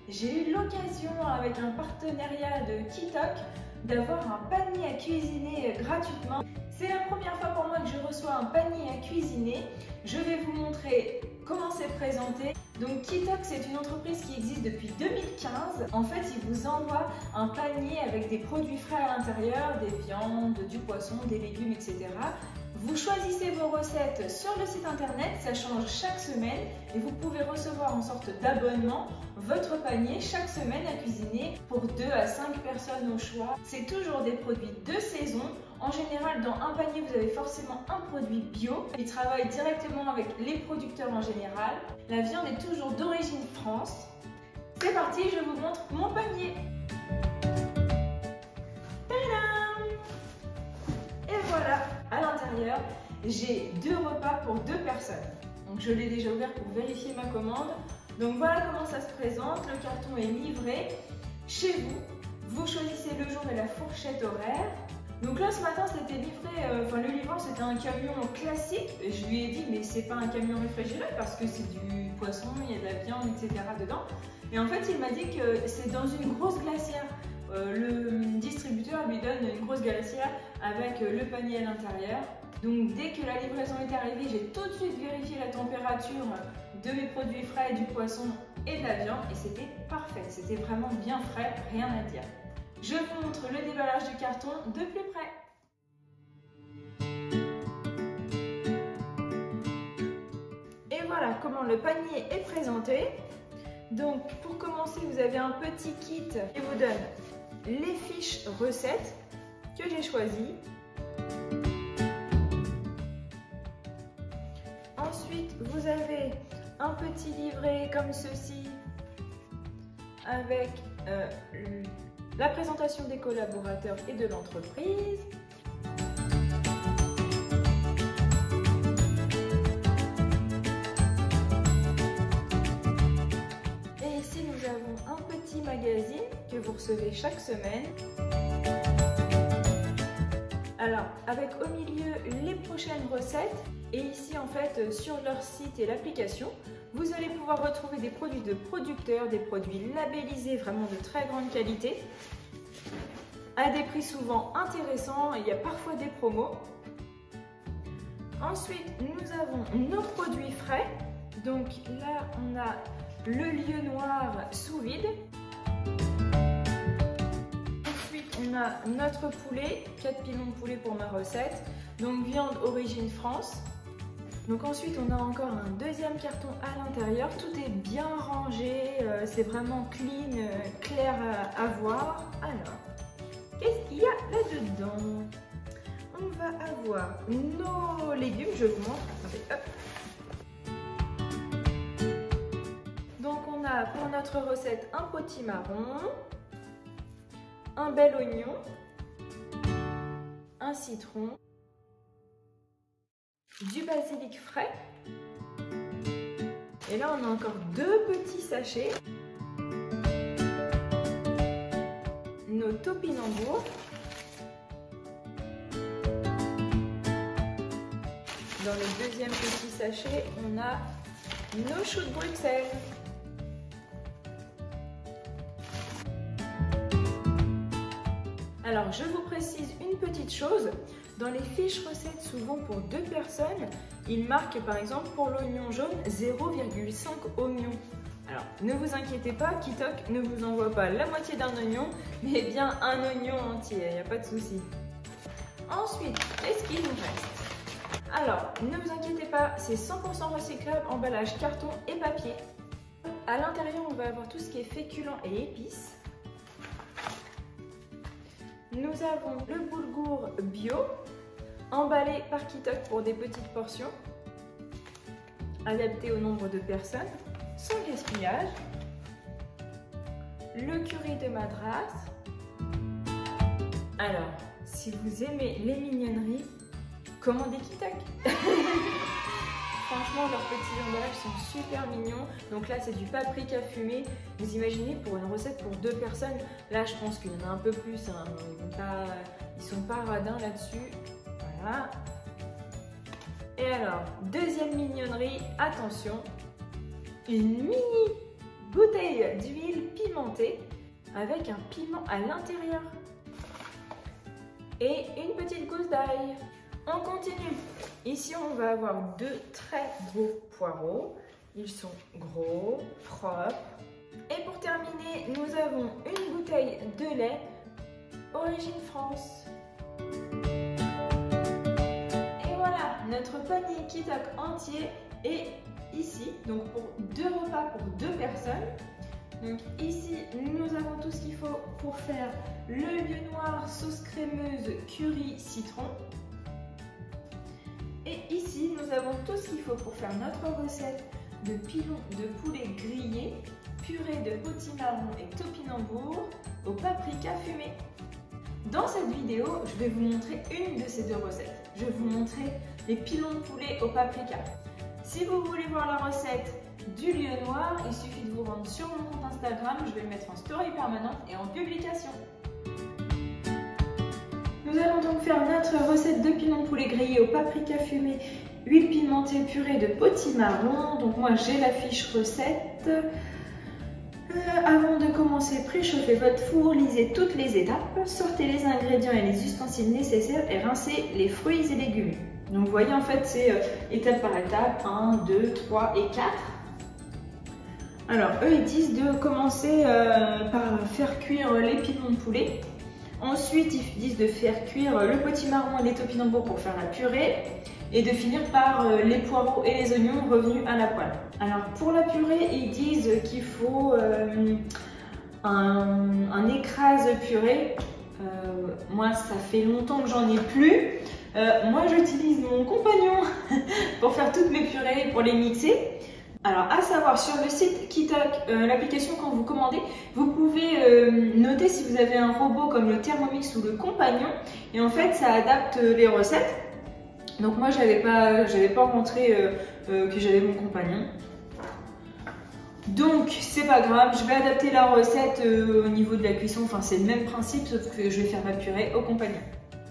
J'ai eu l'occasion, avec un partenariat de Kitok, d'avoir un panier à cuisiner gratuitement. C'est la première fois pour moi que je reçois un panier à cuisiner. Je vais vous montrer comment c'est présenté. Donc Kitok, c'est une entreprise qui existe depuis 2015. En fait, ils vous envoient un panier avec des produits frais à l'intérieur, des viandes, du poisson, des légumes, etc. Vous choisissez vos recettes sur le site internet, ça change chaque semaine et vous pouvez recevoir en sorte d'abonnement votre panier chaque semaine à cuisiner pour 2 à 5 personnes au choix. C'est toujours des produits de saison. En général, dans un panier, vous avez forcément un produit bio. Ils travaillent directement avec les producteurs en général. La viande est toujours d'origine France. C'est parti, je vous montre mon panier. Tadam! Et voilà, à l'intérieur, j'ai 2 repas pour 2 personnes. Donc je l'ai déjà ouvert pour vérifier ma commande. Donc voilà comment ça se présente. Le carton est livré chez vous. Vous choisissez le jour et la fourchette horaire. Donc là ce matin c'était livré, le livreur c'était un camion classique. Je lui ai dit mais c'est pas un camion réfrigéré parce que c'est du poisson, il y a de la viande, etc. dedans. Et en fait il m'a dit que c'est dans une grosse glacière. Le distributeur lui donne une grosse glacière avec le panier à l'intérieur. Donc dès que la livraison est arrivée, j'ai tout de suite vérifié la température de mes produits frais, du poisson et de la viande et c'était parfait. C'était vraiment bien frais, rien à dire. Je vous montre le déballage du carton de plus près. Et voilà comment le panier est présenté. Donc pour commencer, vous avez un petit kit qui vous donne les fiches recettes que j'ai choisies. Ensuite, vous avez un petit livret comme ceci avec la présentation des collaborateurs et de l'entreprise. Et ici, nous avons un petit magazine que vous recevez chaque semaine. Alors, avec au milieu les prochaines recettes et ici en fait sur leur site et l'application, vous allez pouvoir retrouver des produits de producteurs, des produits labellisés vraiment de très grande qualité, à des prix souvent intéressants, il y a parfois des promos. Ensuite, nous avons nos produits frais. Donc là, on a le lieu noir sous vide. Ensuite, on a notre poulet, 4 pilons de poulet pour ma recette. Donc viande origine France. Donc ensuite, on a encore un deuxième carton à l'intérieur. Tout est bien rangé, c'est vraiment clean, clair à voir. Alors, qu'est-ce qu'il y a là-dedans? On va avoir nos légumes, je vous montre. Attendez, hop. Donc on a pour notre recette un potimarron, un bel oignon, un citron, du basilic frais. Et là on a encore 2 petits sachets. Nos topinambours. Dans le deuxième petit sachet, on a nos choux de Bruxelles. Alors, je vous précise une petite chose. Dans les fiches recettes, souvent pour 2 personnes, il marque par exemple pour l'oignon jaune 0,5 oignon. Alors, ne vous inquiétez pas, Kitok ne vous envoie pas la moitié d'un oignon, mais bien un oignon entier, il n'y a pas de souci. Ensuite, qu'est-ce qu'il nous reste? Alors, ne vous inquiétez pas, c'est 100% recyclable, emballage carton et papier. À l'intérieur, on va avoir tout ce qui est féculent et épices. Nous avons le boulgour bio, emballé par Kitok pour des petites portions, adapté au nombre de personnes, sans gaspillage. Le curry de Madras. Alors, si vous aimez les mignonneries, commandez Kitok. Franchement, leurs petits emballages sont super mignons. Donc là, c'est du paprika fumé. Vous imaginez, pour une recette pour 2 personnes, là, je pense qu'il y en a un peu plus. Hein. Ils sont pas radins là-dessus. Voilà. Et alors, deuxième mignonnerie, attention, une mini bouteille d'huile pimentée avec un piment à l'intérieur. Et une petite gousse d'ail. On continue. Ici, on va avoir deux très beaux poireaux. Ils sont gros, propres. Et pour terminer, nous avons une bouteille de lait Origine France. Et voilà, notre panier Kitok entier est ici. Donc pour 2 repas pour 2 personnes. Donc ici, nous avons tout ce qu'il faut pour faire le lieu noir, sauce crémeuse, curry, citron. Et ici, nous avons tout ce qu'il faut pour faire notre recette de pilon de poulet grillé, purée de potimarron et topinambour au paprika fumé. Dans cette vidéo, je vais vous montrer une de ces 2 recettes. Je vais vous montrer les pilons de poulet au paprika. Si vous voulez voir la recette du lieu noir, il suffit de vous rendre sur mon compte Instagram. Je vais le mettre en story permanente et en publication. Nous allons donc faire notre recette de pilon de poulet grillé au paprika fumé, huile pimentée, purée de potimarron. Donc moi j'ai la fiche recette. Avant de commencer, préchauffez votre four, lisez toutes les étapes, sortez les ingrédients et les ustensiles nécessaires et rincez les fruits et légumes. Donc vous voyez en fait c'est étape par étape, 1, 2, 3 et 4. Alors eux ils disent de commencer par faire cuire les pilons de poulet. Ensuite ils disent de faire cuire le potimarron et les topinambours pour faire la purée. Et de finir par les poireaux et les oignons revenus à la poêle. Alors pour la purée, ils disent qu'il faut un écrase purée. Moi, ça fait longtemps que j'en ai plus. Moi, j'utilise mon compagnon pour faire toutes mes purées, pour les mixer. Alors, à savoir, sur le site Kitok, l'application quand vous commandez, vous pouvez noter si vous avez un robot comme le Thermomix ou le compagnon. Et en fait, ça adapte les recettes. Donc moi j'avais pas rentré que j'avais mon compagnon. Donc c'est pas grave, je vais adapter la recette au niveau de la cuisson. Enfin c'est le même principe sauf que je vais faire ma purée au compagnon.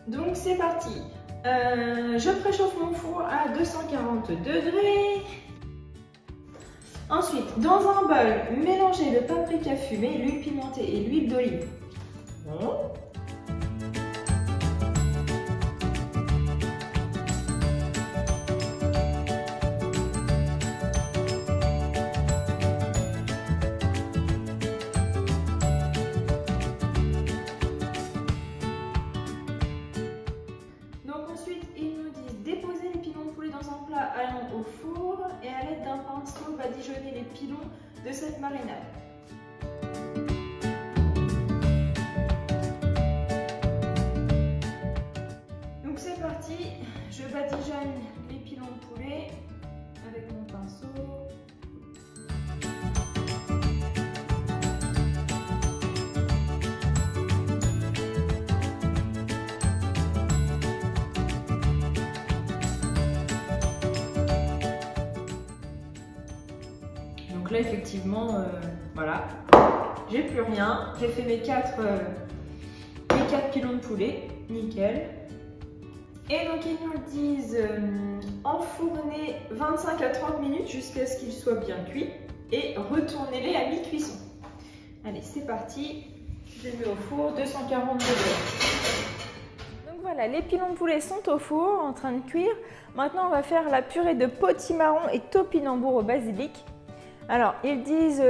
Donc c'est parti. Je préchauffe mon four à 240 degrés. Ensuite, dans un bol, mélangez le paprika fumé, l'huile pimentée et l'huile d'olive. Bon. Allant au four et à l'aide d'un pinceau badigeonner les pilons de cette marinade. Donc c'est parti, je badigeonne les pilons de poulet avec mon pinceau. Donc là effectivement, voilà, j'ai plus rien, j'ai fait mes 4 pilons de poulet, nickel. Et donc ils nous disent enfourner 25 à 30 minutes jusqu'à ce qu'ils soient bien cuits et retournez-les à mi-cuisson. Allez c'est parti, je les mets au four, 240 degrés. Donc voilà, les pilons de poulet sont au four en train de cuire. Maintenant on va faire la purée de potimarron et topinambour au basilic. Alors, ils disent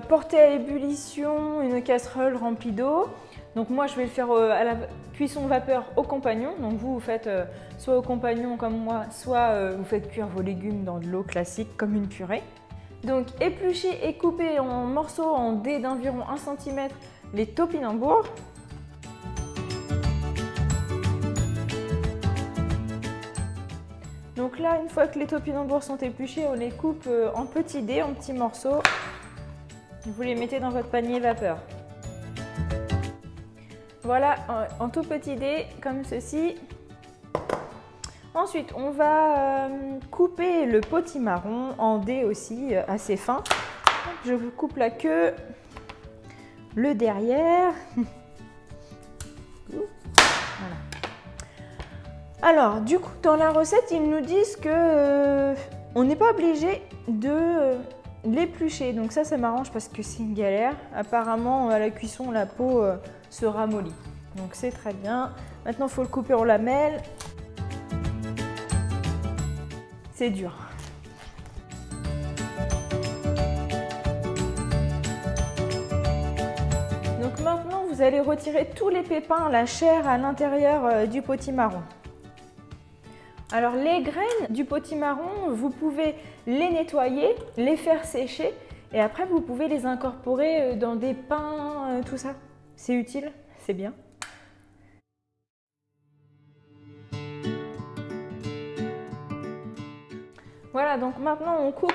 porter à ébullition une casserole remplie d'eau. Donc moi, je vais le faire à la cuisson vapeur au compagnon. Donc vous faites soit au compagnon comme moi, soit vous faites cuire vos légumes dans de l'eau classique comme une purée. Donc éplucher et couper en morceaux en dés d'environ 1 cm les topinambours. Donc là, une fois que les topinambours sont épluchés, on les coupe en petits dés, en petits morceaux. Vous les mettez dans votre panier vapeur. Voilà, en tout petits dés, comme ceci. Ensuite, on va couper le potimarron en dés aussi assez fins. Je vous coupe la queue, le derrière. Voilà. Alors, du coup, dans la recette, ils nous disent que on n'est pas obligé de l'éplucher. Donc ça m'arrange parce que c'est une galère. Apparemment, à la cuisson, la peau se ramollit. Donc c'est très bien. Maintenant, il faut le couper en lamelles. C'est dur. Donc maintenant, vous allez retirer tous les pépins, la chair à l'intérieur du potimarron. Alors les graines du potimarron, vous pouvez les nettoyer, les faire sécher et après vous pouvez les incorporer dans des pains, tout ça. C'est utile, c'est bien. Voilà, donc maintenant on coupe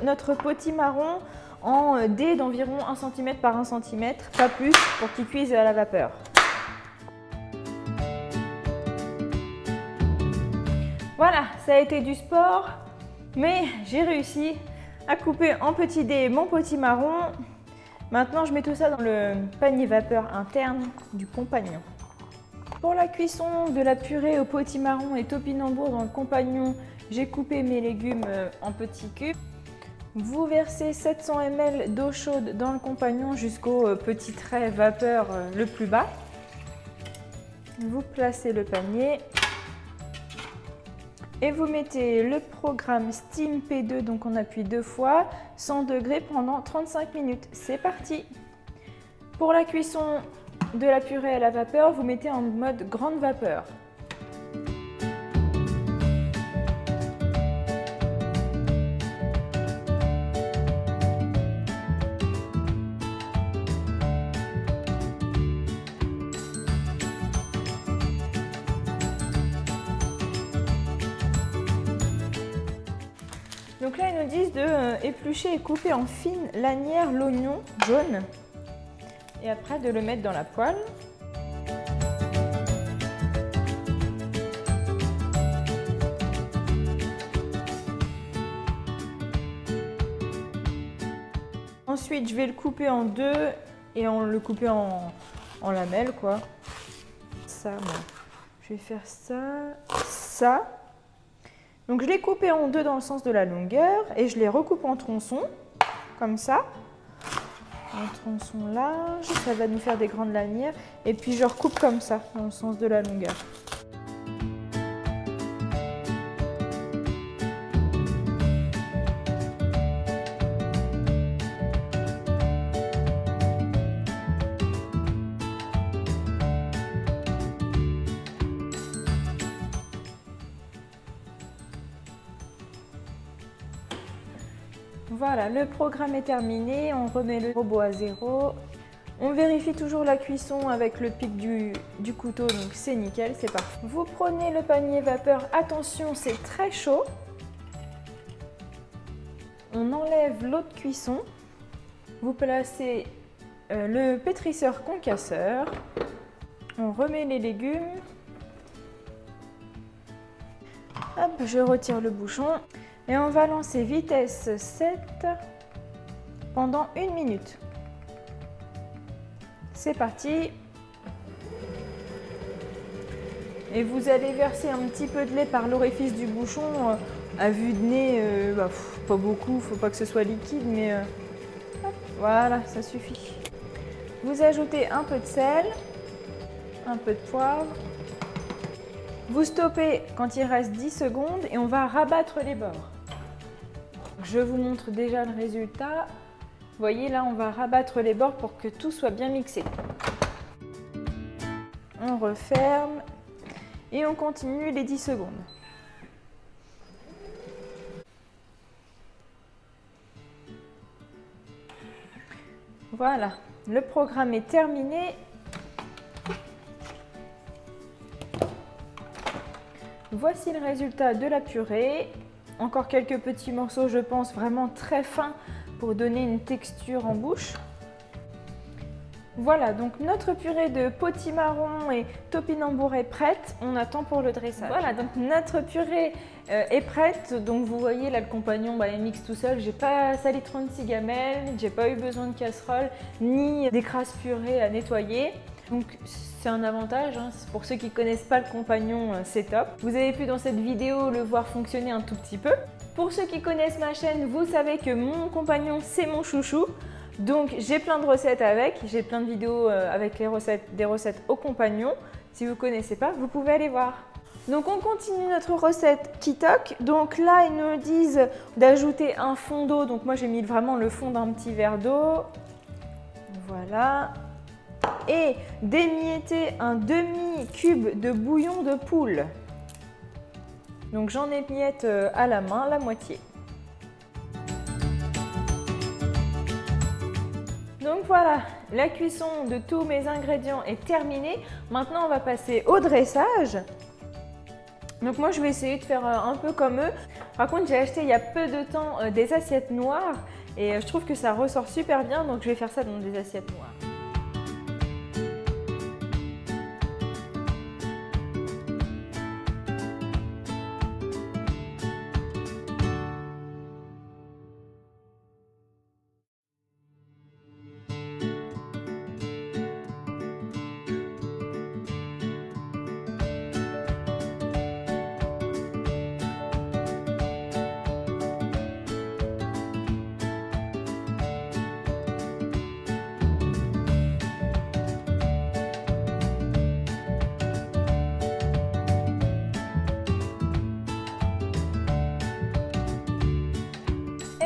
notre potimarron en dés d'environ 1 cm par 1 cm, pas plus, pour qu'il cuise à la vapeur. Voilà, ça a été du sport, mais j'ai réussi à couper en petits dés mon potimarron. Maintenant, je mets tout ça dans le panier vapeur interne du compagnon. Pour la cuisson de la purée au potimarron et topinambour dans le compagnon, j'ai coupé mes légumes en petits cubes. Vous versez 700 ml d'eau chaude dans le compagnon jusqu'au petit trait vapeur le plus bas. Vous placez le panier. Et vous mettez le programme Steam P2, donc on appuie 2 fois, 100 degrés pendant 35 minutes. C'est parti! Pour la cuisson de la purée à la vapeur, vous mettez en mode grande vapeur. Donc là, ils nous disent de éplucher et couper en fines lanières l'oignon jaune et après de le mettre dans la poêle. Ensuite, je vais le couper en deux et le couper en lamelles, quoi. Ça, bon. Je vais faire ça. Donc je l'ai coupé en deux dans le sens de la longueur et je les recoupe en tronçons, comme ça. Un tronçon large, ça va nous faire des grandes lanières. Et puis je recoupe comme ça, dans le sens de la longueur. Voilà, le programme est terminé, on remet le robot à 0. On vérifie toujours la cuisson avec le pic du couteau, donc c'est nickel, c'est parfait. Vous prenez le panier vapeur, attention, c'est très chaud. On enlève l'eau de cuisson. Vous placez le pétrisseur concasseur. On remet les légumes. Hop, je retire le bouchon. Et on va lancer vitesse 7 pendant 1 minute. C'est parti. Et vous allez verser un petit peu de lait par l'orifice du bouchon. À vue de nez, pas beaucoup, faut pas que ce soit liquide, mais hop, voilà, ça suffit. Vous ajoutez un peu de sel, un peu de poivre. Vous stoppez quand il reste 10 secondes et on va rabattre les bords. Je vous montre déjà le résultat. Vous voyez là, on va rabattre les bords pour que tout soit bien mixé. On referme et on continue les 10 secondes. Voilà, le programme est terminé. Voici le résultat de la purée. Encore quelques petits morceaux, je pense, vraiment très fins pour donner une texture en bouche. Voilà, donc notre purée de potimarron et topinambour est prête. On attend pour le dressage. Voilà, donc notre purée est prête. Donc vous voyez là, le compagnon, il mixe tout seul. J'ai pas sali 36 gamelles, j'ai pas eu besoin de casserole ni d'écrase purée à nettoyer. Donc c'est un avantage, hein. Pour ceux qui ne connaissent pas le compagnon, c'est top. Vous avez pu dans cette vidéo le voir fonctionner un tout petit peu. Pour ceux qui connaissent ma chaîne, vous savez que mon compagnon, c'est mon chouchou. Donc j'ai plein de recettes avec, j'ai plein de vidéos avec des recettes au compagnon. Si vous ne connaissez pas, vous pouvez aller voir. Donc on continue notre recette Kitok. Donc là, ils nous disent d'ajouter un fond d'eau. Donc moi, j'ai mis vraiment le fond d'un petit verre d'eau. Voilà. Et d'émietter un demi-cube de bouillon de poule. Donc j'en émiette à la main la moitié. Donc voilà, la cuisson de tous mes ingrédients est terminée. Maintenant, on va passer au dressage. Donc moi, je vais essayer de faire un peu comme eux. Par contre, j'ai acheté il y a peu de temps des assiettes noires et je trouve que ça ressort super bien. Donc je vais faire ça dans des assiettes noires.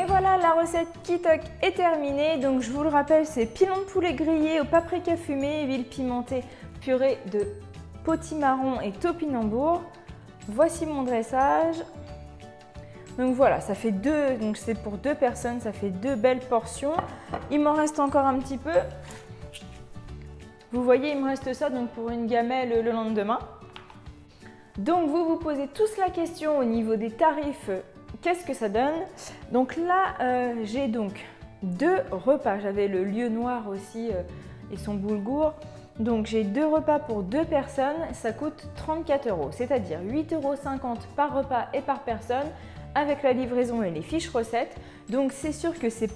Voilà, la recette Kitok est terminée. Donc je vous le rappelle, c'est pilon de poulet grillé au paprika fumé, huile pimentée, purée de potimarron et topinambour. Voici mon dressage. Donc voilà, ça fait deux, donc c'est pour 2 personnes, ça fait 2 belles portions. Il m'en reste encore un petit peu. Vous voyez, il me reste ça donc pour une gamelle le lendemain. Donc vous vous posez tous la question au niveau des tarifs. Qu'est-ce que ça donne? Donc là, j'ai donc 2 repas. J'avais le lieu noir aussi et son boulgour. Donc j'ai 2 repas pour 2 personnes. Ça coûte 34 €, c'est-à-dire 8,50 € par repas et par personne avec la livraison et les fiches recettes. Donc c'est sûr que c'est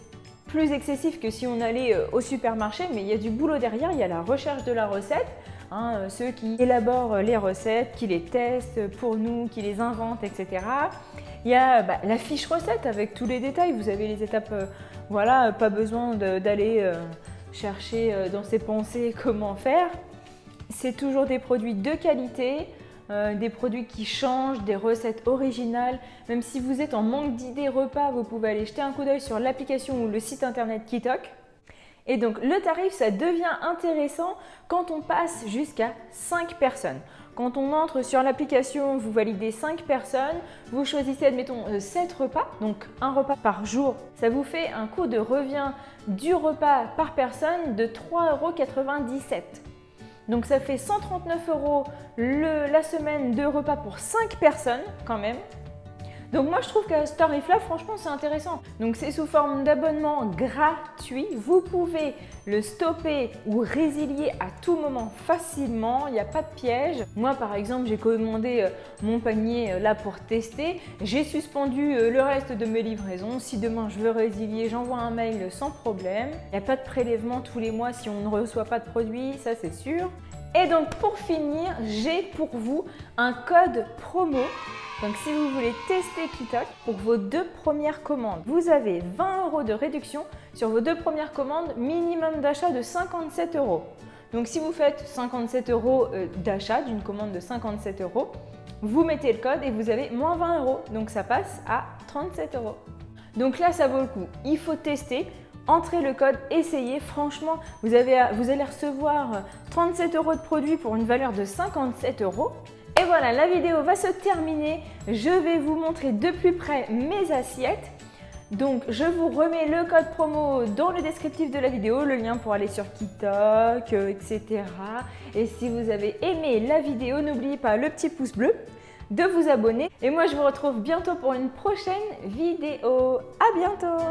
plus excessif que si on allait au supermarché, mais il y a du boulot derrière. Il y a la recherche de la recette. Ceux qui élaborent les recettes, qui les testent pour nous, qui les inventent, etc. Il y a la fiche recette avec tous les détails. Vous avez les étapes, voilà, pas besoin d'aller chercher dans ses pensées comment faire. C'est toujours des produits de qualité, des produits qui changent, des recettes originales. Même si vous êtes en manque d'idées repas, vous pouvez aller jeter un coup d'œil sur l'application ou le site internet Kitok. Et donc le tarif, ça devient intéressant quand on passe jusqu'à 5 personnes. Quand on entre sur l'application, vous validez 5 personnes, vous choisissez admettons 7 repas, donc un repas par jour. Ça vous fait un coût de revient du repas par personne de 3,97 €. Donc ça fait 139 € la semaine de repas pour 5 personnes quand même. Donc moi je trouve qu'à ce tarif-là, franchement c'est intéressant. Donc c'est sous forme d'abonnement gratuit. Vous pouvez le stopper ou résilier à tout moment facilement. Il n'y a pas de piège. Moi par exemple, j'ai commandé mon panier là pour tester. J'ai suspendu le reste de mes livraisons. Si demain je veux résilier, j'envoie un mail sans problème. Il n'y a pas de prélèvement tous les mois si on ne reçoit pas de produit, ça c'est sûr. Et donc pour finir, j'ai pour vous un code promo. Donc si vous voulez tester Kitok pour vos 2 premières commandes, vous avez 20 € de réduction sur vos 2 premières commandes, minimum d'achat de 57 €. Donc si vous faites 57 € d'achat d'une commande de 57 €, vous mettez le code et vous avez moins 20 €. Donc ça passe à 37 €. Donc là ça vaut le coup, il faut tester. Entrez le code, essayez, franchement, vous allez recevoir 37 € de produits pour une valeur de 57 €. Et voilà, la vidéo va se terminer. Je vais vous montrer de plus près mes assiettes. Donc, je vous remets le code promo dans le descriptif de la vidéo, le lien pour aller sur Kitok, etc. Et si vous avez aimé la vidéo, n'oubliez pas le petit pouce bleu, de vous abonner. Et moi, je vous retrouve bientôt pour une prochaine vidéo. À bientôt!